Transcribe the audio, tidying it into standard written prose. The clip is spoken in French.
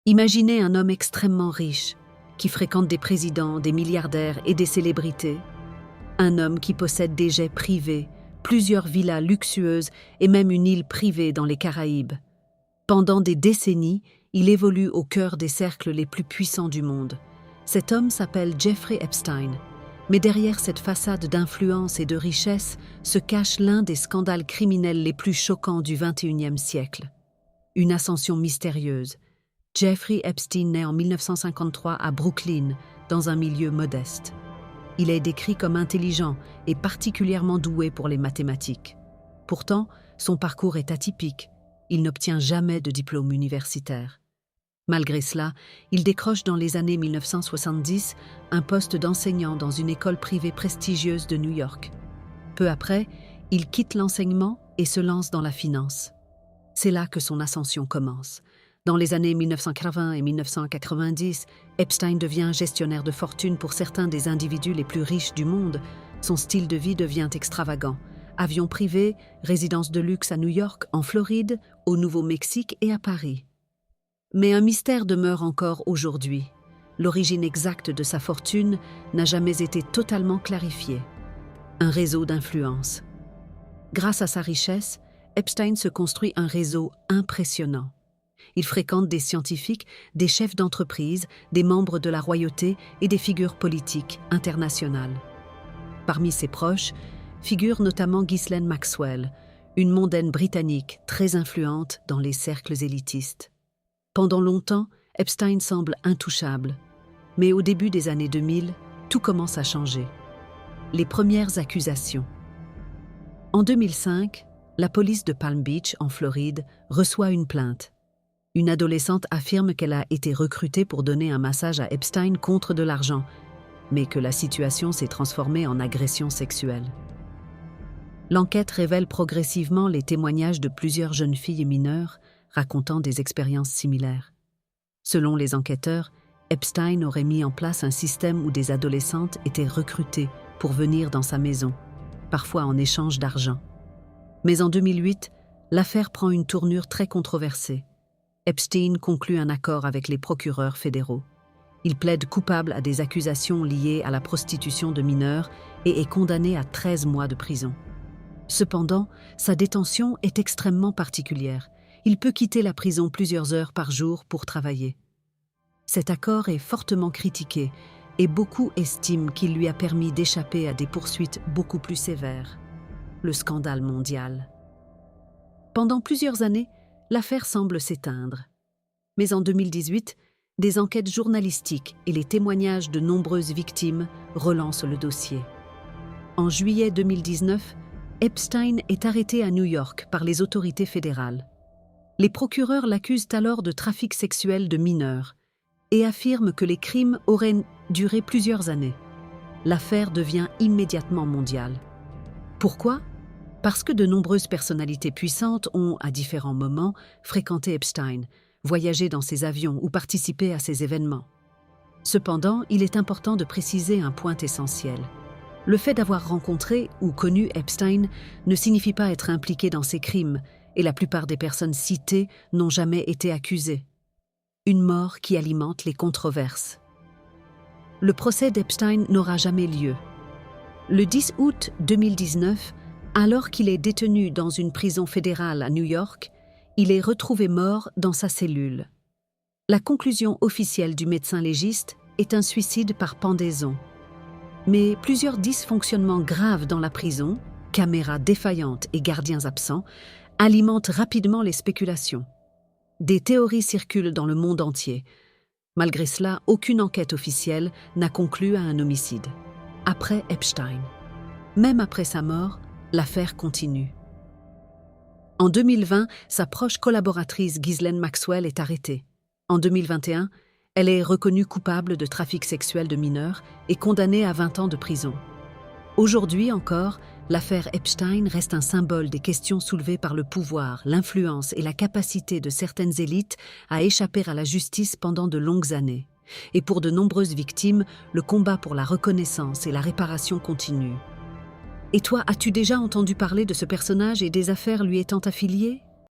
Imaginez un homme extrêmement riche, qui fréquente des présidents, des milliardaires et des célébrités. Un homme qui possède des jets privés, plusieurs villas luxueuses et même une île privée dans les Caraïbes. Pendant des décennies, il évolue au cœur des cercles les plus puissants du monde. Cet homme s'appelle Jeffrey Epstein. Mais derrière cette façade d'influence et de richesse se cache l'un des scandales criminels les plus choquants du XXIe siècle. Une ascension mystérieuse. Jeffrey Epstein naît en 1953 à Brooklyn, dans un milieu modeste. Il est décrit comme intelligent et particulièrement doué pour les mathématiques. Pourtant, son parcours est atypique. Il n'obtient jamais de diplôme universitaire. Malgré cela, il décroche dans les années 1970 un poste d'enseignant dans une école privée prestigieuse de New York. Peu après, il quitte l'enseignement et se lance dans la finance. C'est là que son ascension commence. Dans les années 1980 et 1990, Epstein devient gestionnaire de fortune pour certains des individus les plus riches du monde. Son style de vie devient extravagant. Avions privés, résidences de luxe à New York, en Floride, au Nouveau-Mexique et à Paris. Mais un mystère demeure encore aujourd'hui. L'origine exacte de sa fortune n'a jamais été totalement clarifiée. Un réseau d'influence. Grâce à sa richesse, Epstein se construit un réseau impressionnant. Il fréquente des scientifiques, des chefs d'entreprise, des membres de la royauté et des figures politiques internationales. Parmi ses proches figure notamment Ghislaine Maxwell, une mondaine britannique très influente dans les cercles élitistes. Pendant longtemps, Epstein semble intouchable. Mais au début des années 2000, tout commence à changer. Les premières accusations. En 2005, la police de Palm Beach, en Floride, reçoit une plainte. Une adolescente affirme qu'elle a été recrutée pour donner un massage à Epstein contre de l'argent, mais que la situation s'est transformée en agression sexuelle. L'enquête révèle progressivement les témoignages de plusieurs jeunes filles mineures racontant des expériences similaires. Selon les enquêteurs, Epstein aurait mis en place un système où des adolescentes étaient recrutées pour venir dans sa maison, parfois en échange d'argent. Mais en 2008, l'affaire prend une tournure très controversée. Epstein conclut un accord avec les procureurs fédéraux. Il plaide coupable à des accusations liées à la prostitution de mineurs et est condamné à 13 mois de prison. Cependant, sa détention est extrêmement particulière. Il peut quitter la prison plusieurs heures par jour pour travailler. Cet accord est fortement critiqué et beaucoup estiment qu'il lui a permis d'échapper à des poursuites beaucoup plus sévères. Le scandale mondial. Pendant plusieurs années, l'affaire semble s'éteindre. Mais en 2018, des enquêtes journalistiques et les témoignages de nombreuses victimes relancent le dossier. En juillet 2019, Epstein est arrêté à New York par les autorités fédérales. Les procureurs l'accusent alors de trafic sexuel de mineurs et affirment que les crimes auraient duré plusieurs années. L'affaire devient immédiatement mondiale. Pourquoi ? Parce que de nombreuses personnalités puissantes ont, à différents moments, fréquenté Epstein, voyagé dans ses avions ou participé à ses événements. Cependant, il est important de préciser un point essentiel. Le fait d'avoir rencontré ou connu Epstein ne signifie pas être impliqué dans ces crimes, et la plupart des personnes citées n'ont jamais été accusées. Une mort qui alimente les controverses. Le procès d'Epstein n'aura jamais lieu. Le 10 août 2019, alors qu'il est détenu dans une prison fédérale à New York, il est retrouvé mort dans sa cellule. La conclusion officielle du médecin légiste est un suicide par pendaison. Mais plusieurs dysfonctionnements graves dans la prison, caméras défaillantes et gardiens absents, alimentent rapidement les spéculations. Des théories circulent dans le monde entier. Malgré cela, aucune enquête officielle n'a conclu à un homicide. Après Epstein. Même après sa mort, l'affaire continue. En 2020, sa proche collaboratrice Ghislaine Maxwell est arrêtée. En 2021, elle est reconnue coupable de trafic sexuel de mineurs et condamnée à 20 ans de prison. Aujourd'hui encore, l'affaire Epstein reste un symbole des questions soulevées par le pouvoir, l'influence et la capacité de certaines élites à échapper à la justice pendant de longues années. Et pour de nombreuses victimes, le combat pour la reconnaissance et la réparation continue. Et toi, as-tu déjà entendu parler de ce personnage et des affaires lui étant affiliées ?